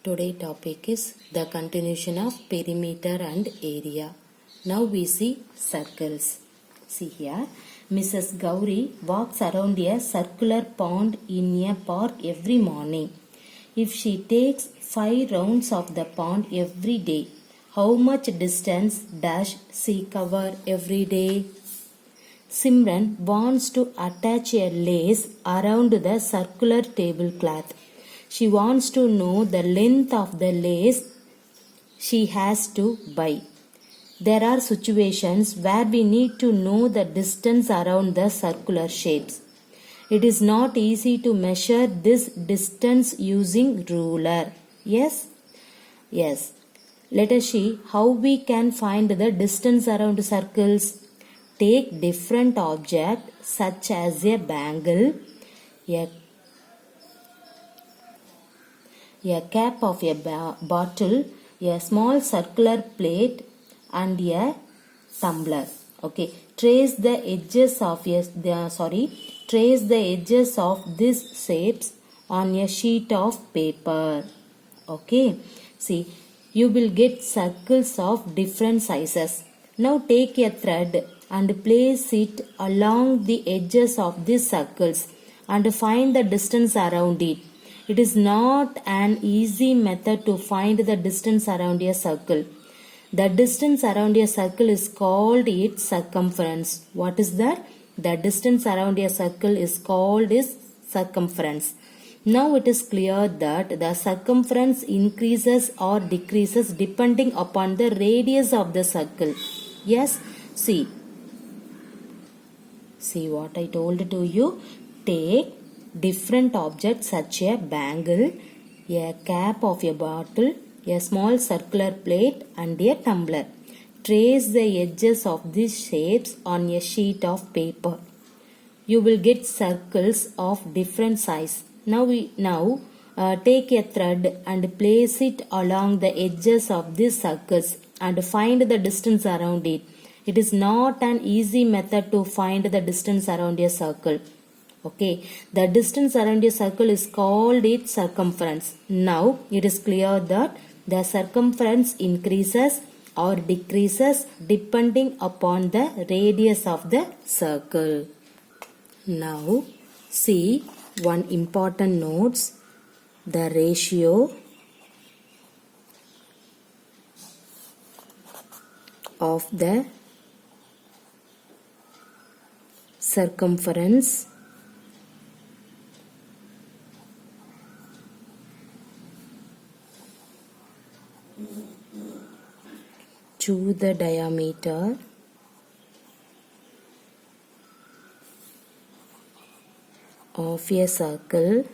Today topic is the continuation of perimeter and area. Now we see circles. See here, Mrs. Gauri walks around a circular pond in a park every morning. If she takes 5 rounds of the pond every day, how much distance does she cover every day? Simran wants to attach a lace around the circular tablecloth. She wants to know the length of the lace she has to buy. There are situations where we need to know the distance around the circular shapes. It is not easy to measure this distance using ruler. Yes? Yes. Let us see how we can find the distance around circles. Take different objects such as a bangle, a cap of a bottle, a small circular plate and a tumbler. Okay, trace the edges of these shapes on a sheet of paper. Okay, see, you will get circles of different sizes. Now take a thread and place it along the edges of these circles and find the distance around it. It is not an easy method to find the distance around a circle. The distance around a circle is called its circumference. What is that? The distance around a circle is called its circumference. Now it is clear that the circumference increases or decreases depending upon the radius of the circle. Yes, see what I told to you. Take different objects such a bangle, a cap of a bottle, a small circular plate and a tumbler. Trace the edges of these shapes on a sheet of paper. You will get circles of different size. Now take a thread and place it along the edges of these circles and find the distance around it. It is not an easy method to find the distance around a circle. Okay, the distance around a circle is called its circumference. Now it is clear that the circumference increases or decreases depending upon the radius of the circle. Now see one important notes, the ratio of the circumference to the diameter of a circle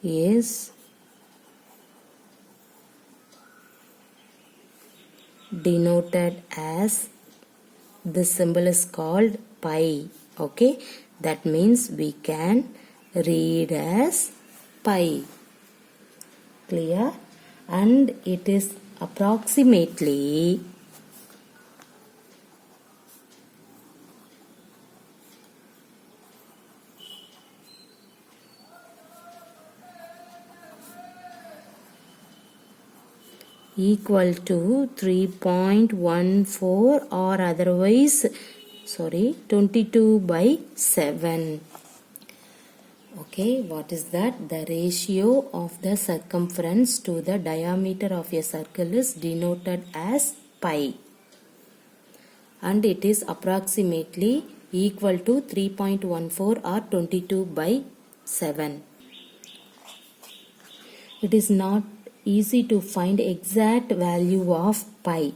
is denoted as, this symbol is called pi. Okay, that means we can read as pi. Clear? And it is approximately equal to 3.14 or otherwise 22 by 7. Okay, what is that? The ratio of the circumference to the diameter of a circle is denoted as pi. And it is approximately equal to 3.14 or 22 by 7. It is not easy to find exact value of pi.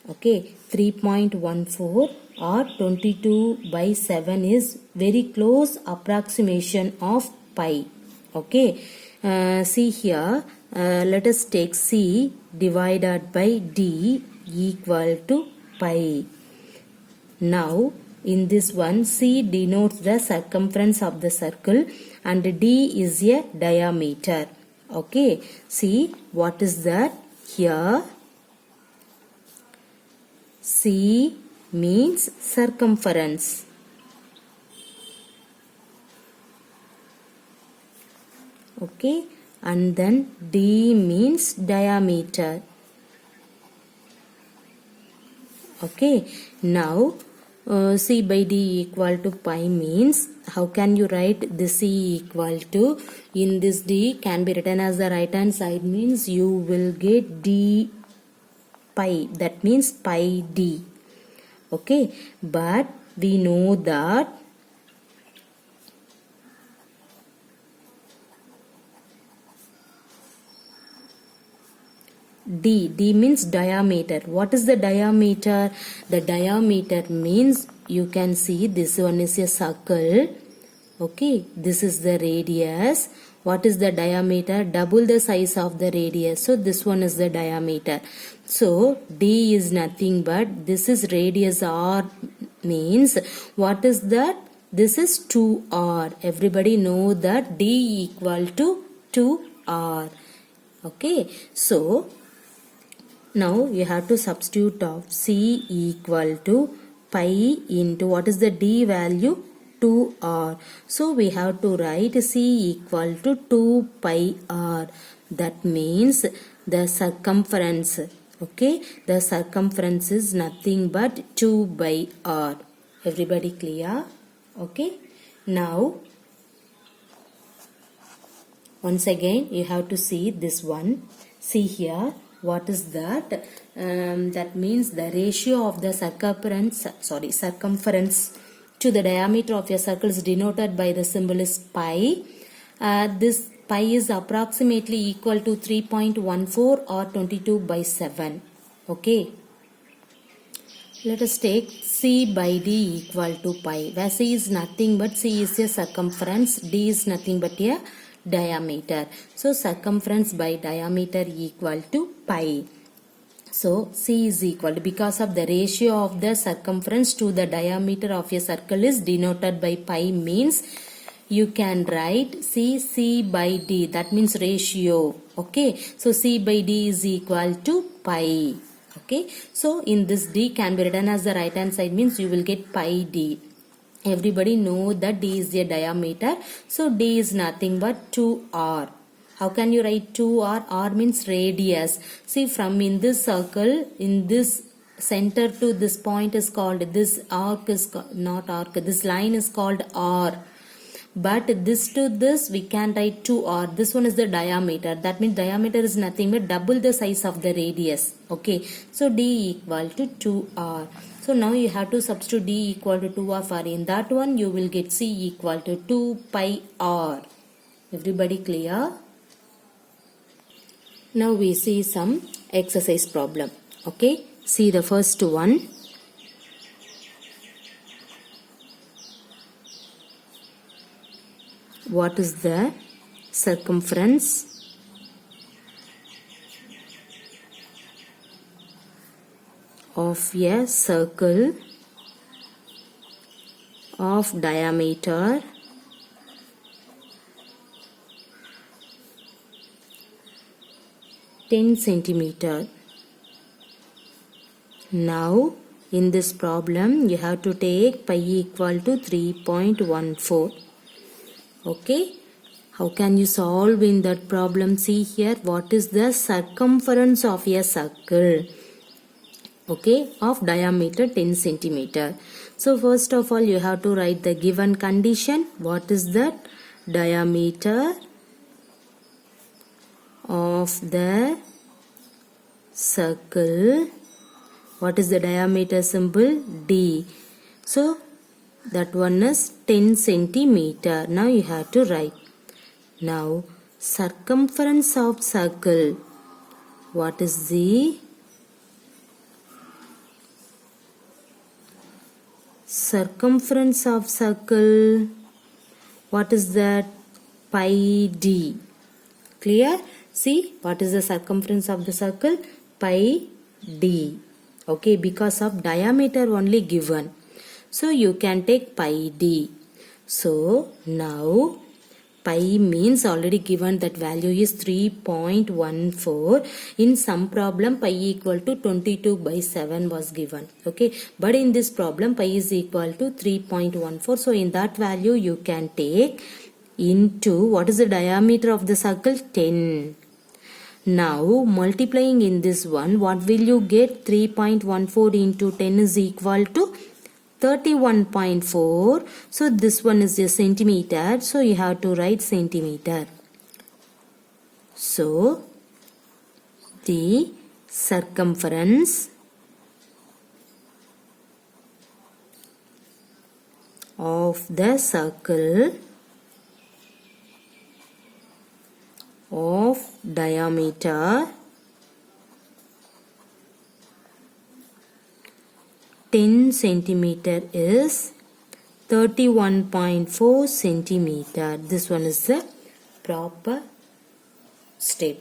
Okay, 3.14 or 22 by 7 is very close approximation of pi. Okay, see here, let us take C divided by D equal to pi. Now in this one, C denotes the circumference of the circle and D is a diameter. Okay, see what is that? Here C means circumference. Okay, and then D means diameter. Okay, now C by D equal to pi means how can you write this C equal to, in this D can be written as the right hand side means you will get D pi, that means pi D. Okay, but we know that D means diameter. What is the diameter? The diameter means you can see this one is a circle. Okay, this is the radius. What is the diameter? Double the size of the radius. So this one is the diameter. So D is nothing but this is radius R means what is that? This is 2R. Everybody know that D equal to 2R. Okay, so now you have to substitute of C equal to pi into what is the D value? 2R. So we have to write C equal to 2 pi R. That means the circumference. Okay, the circumference is nothing but 2 by R. Everybody clear? Okay, now once again you have to see this one. See here. What is that? That means the ratio of the circumference to the diameter of a circle is denoted by the symbol is pi. This pi is approximately equal to 3.14 or 22 by 7. Okay. Let us take C by D equal to pi, where C is nothing but C is a circumference, D is nothing but a diameter. So circumference by diameter equal to pi. So C is equal to, because of the ratio of the circumference to the diameter of a circle is denoted by pi means you can write C by D, that means ratio. Okay, so C by D is equal to pi. Okay, so in this D can be written as the right hand side means you will get pi D. Everybody know that D is a diameter. So D is nothing but 2R. How can you write 2R? R means radius. See, from in this circle, in this center to this point is called, this arc is not arc, this line is called R. But this to this we can write 2R. This one is the diameter. That means diameter is nothing but double the size of the radius. Okay, so D equal to 2R. So now you have to substitute D equal to 2R for in that one you will get C equal to 2 pi R. Everybody clear? Now we see some exercise problem. Okay, see the first one. What is the circumference of a circle of diameter 10 centimeter. Now in this problem you have to take pi equal to 3.14. Okay, how can you solve in that problem? See here, what is the circumference of a circle? Okay, of diameter 10 centimeter. So first of all you have to write the given condition. What is that? Diameter of the circle. What is the diameter symbol? D. So that one is 10 centimeter. Now you have to write. Now circumference of circle. What is the circumference of circle? What is that? Pi D. Clear? See, what is the circumference of the circle? Pi D. Okay, because of diameter only given. So you can take pi D. So now pi means already given that value is 3.14. In some problem pi equal to 22 by 7 was given. Okay, but in this problem pi is equal to 3.14. So in that value you can take into, what is the diameter of the circle? 10. Now multiplying in this one, what will you get? 3.14 into 10 is equal to 31.4. So this one is a centimeter. So you have to write centimeter. So the circumference of the circle of diameter 10 centimeter is 31.4 centimeter. This one is the proper step.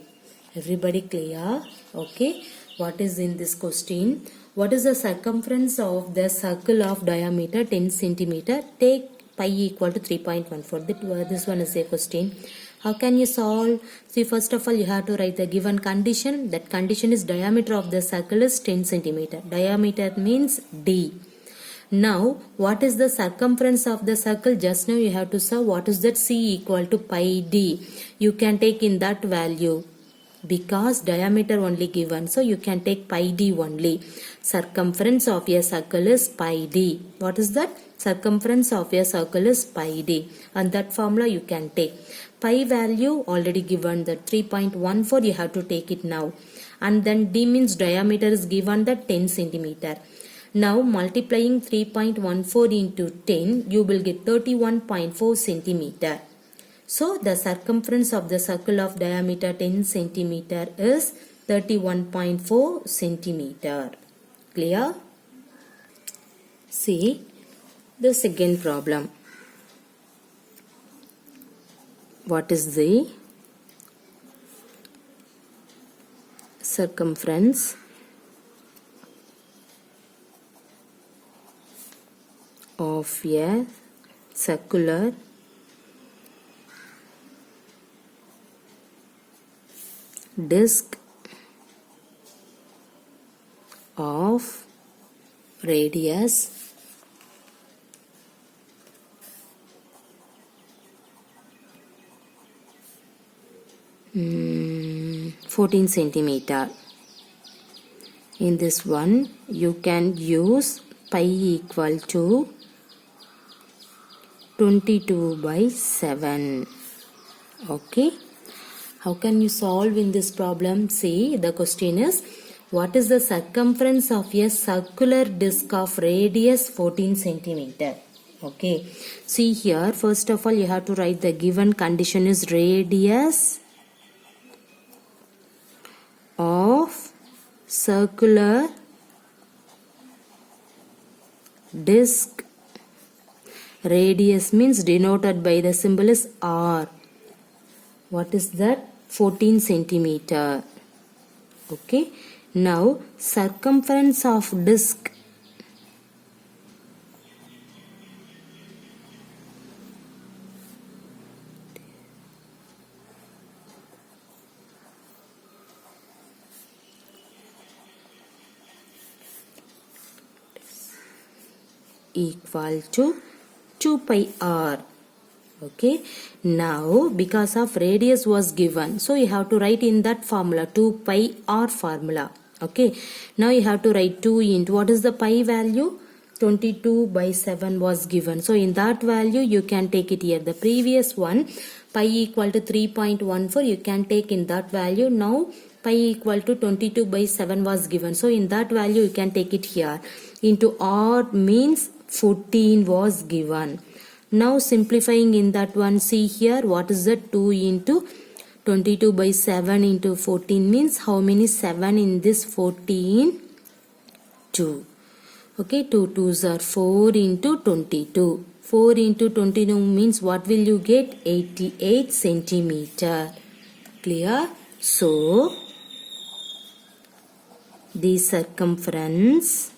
Everybody clear? Okay. What is in this question? What is the circumference of the circle of diameter 10 centimeter? Take pi equal to 3.14. This one is a question. How can you solve? See, first of all, you have to write the given condition. That condition is diameter of the circle is 10 centimeter. Diameter means D. Now, what is the circumference of the circle? Just now you have to solve. What is that? C equal to pi D. You can take in that value, because diameter only given, so you can take pi d only. Circumference of a circle is pi d. What is that? Circumference of a circle is pi d, and that formula you can take. Pi value already given, the 3.14, you have to take it now, and then d means diameter is given, that 10 centimeter. Now multiplying 3.14 into 10, you will get 31.4 centimeter. So the circumference of the circle of diameter 10 centimeter is 31.4 centimeter. Clear? See the second problem. What is the circumference of a circular disc of radius 14 centimeter. In this one, you can use pi equal to 22/7. Okay. How can you solve in this problem? See, the question is, what is the circumference of a circular disc of radius 14 centimeter? Okay. See here, first of all, you have to write the given condition is radius of circular disc. Radius means denoted by the symbol is R. What is that? 14 centimeter. Okay. Now circumference of disc. Equal to 2 pi r. Okay. Now because of radius was given, so you have to write in that formula 2 pi r formula. Okay. Now you have to write 2 into, what is the pi value? 22/7 was given. So in that value you can take it here. The previous one, pi equal to 3.14, you can take in that value. Now pi equal to 22/7 was given. So in that value you can take it here. Into r means 14 was given. Now simplifying in that one, see here, what is that? 2 into 22/7 into 14 means how many 7 in this 14? 2. Okay, 2 2s are 4 into 22. 4 into 22 means what will you get? 88 centimeter. Clear? So the circumference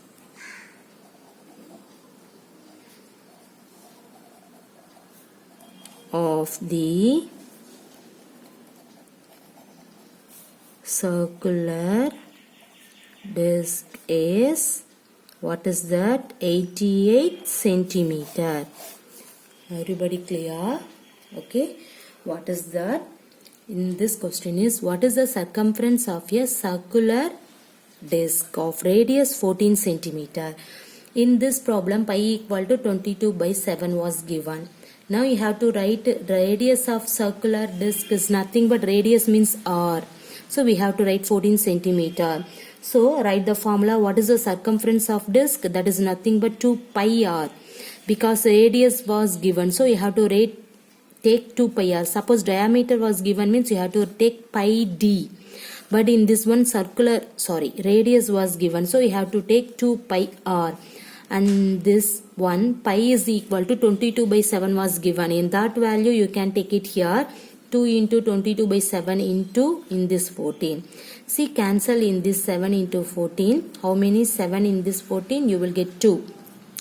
of the circular disc is, what is that? 88 centimeter. Everybody clear? Okay, what is that? In this question is, what is the circumference of a circular disc of radius 14 centimeter? In this problem, pi equal to 22 by 7 was given. Now you have to write radius of circular disc is nothing but radius means r. So we have to write 14 centimeter. So write the formula. What is the circumference of disc? That is nothing but 2 pi r. Because radius was given, so you have to take 2 pi r. Suppose diameter was given means you have to take pi d. But in this one radius was given, so you have to take 2 pi r. And this one pi is equal to 22 by 7 was given. In that value you can take it here. 2 into 22 by 7 into in this 14. See, cancel in this 7 into 14. How many 7 in this 14? You will get 2.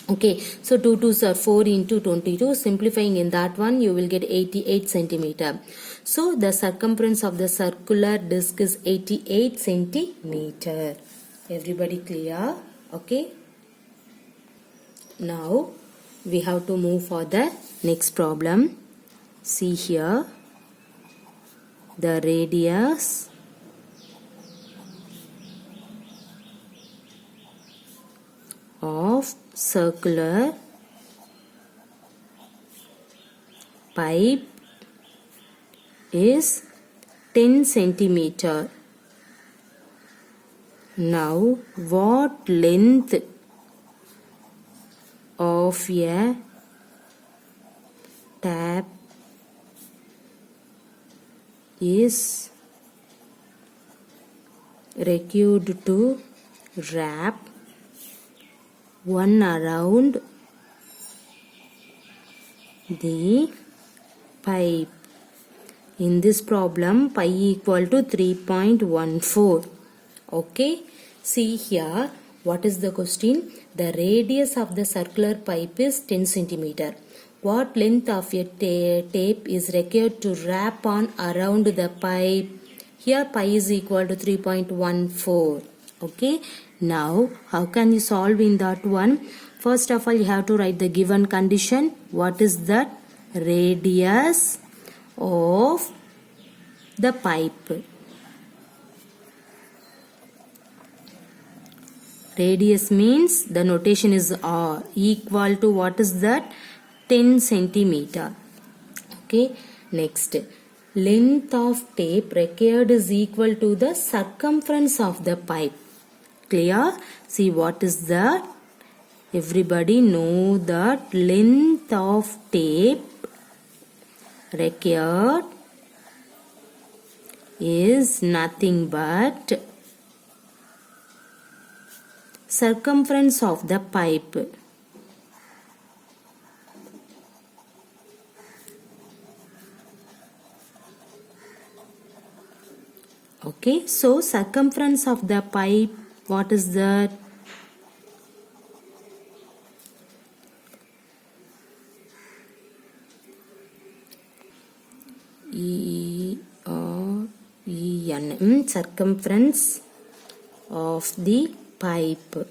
Okay, so 2 2s are 4 into 22. Simplifying in that one, you will get 88 centimeter. So the circumference of the circular disc is 88 centimeter. Everybody clear? Okay. Now we have to move for the next problem. See here, the radius of circular pipe is 10 centimeter. Now what length of a tap is required to wrap one around the pipe? In this problem, pi equal to 3.14. Okay, see here, what is the question? The radius of the circular pipe is 10 centimeter. What length of a tape is required to wrap on around the pipe? Here pi is equal to 3.14. Okay, now how can you solve in that one? First of all, you have to write the given condition. What is that? Radius of the pipe. Radius means the notation is r, equal to what is that? 10 centimeter. Okay, next, length of tape required is equal to the circumference of the pipe. Clear? See, what is that? Everybody know that length of tape required is nothing but circumference of the pipe. Okay, so circumference of the pipe, what is that? Circumference of the pipe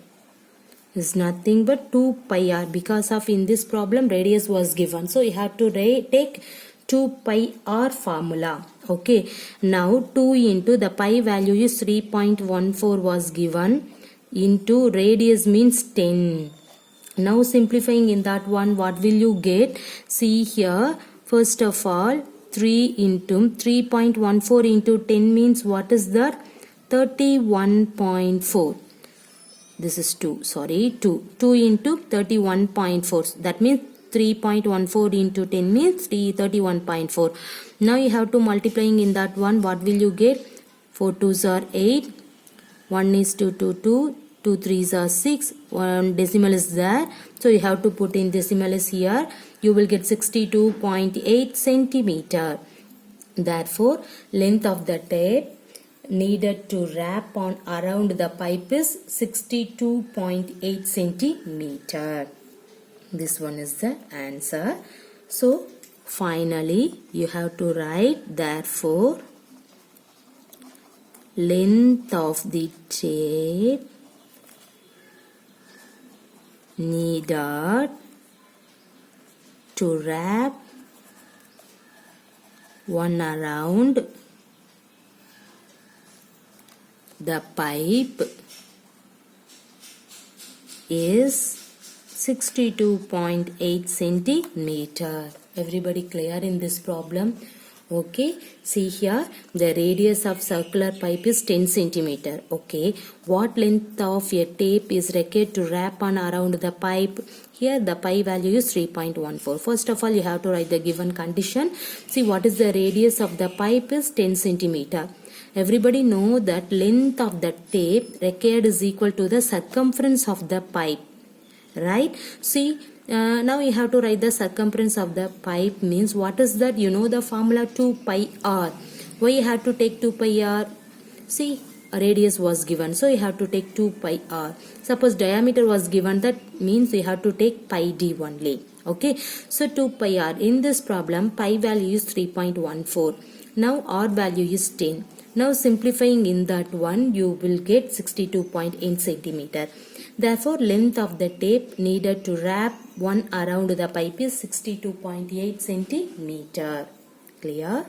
is nothing but 2 pi r. Because of in this problem radius was given, so you have to take 2 pi r formula. Okay, now 2 into the pi value is 3.14 was given into radius means 10. Now simplifying in that one, what will you get? See here, first of all 3.14 into 10 means what is that? 31.4. This is 2 into 31.4, that means 3.14 into 10 means 31.4. Now you have to multiplying in that one, what will you get? 4 2s are 8, 1 is 2 2 2, 2 3s are 6, 1 decimal is there, so you have to put in decimal is here. You will get 62.8 centimeter. Therefore, length of the tape needed to wrap on around the pipe is 62.8 centimeter. This one is the answer. So, finally, you have to write, therefore, length of the tape needed to wrap one around the pipe is 62.8 centimeter. Everybody clear in this problem? Okay, see here the radius of circular pipe is 10 centimeter. Okay, what length of a tape is required to wrap on around the pipe? Here the pi value is 3.14. First of all, you have to write the given condition. See, what is the radius of the pipe is 10 centimeter. Everybody know that length of the tape required is equal to the circumference of the pipe, right? See, now you have to write the circumference of the pipe means what is that? You know the formula 2 pi r. Why you have to take 2 pi r? See, a radius was given, so you have to take 2 pi r. Suppose diameter was given, that means you have to take pi d only. Okay, so 2 pi r. In this problem, pi value is 3.14. Now r value is 10. Now simplifying in that one, you will get 62.8 centimeter. Therefore, length of the tape needed to wrap one around the pipe is 62.8 centimeter. Clear?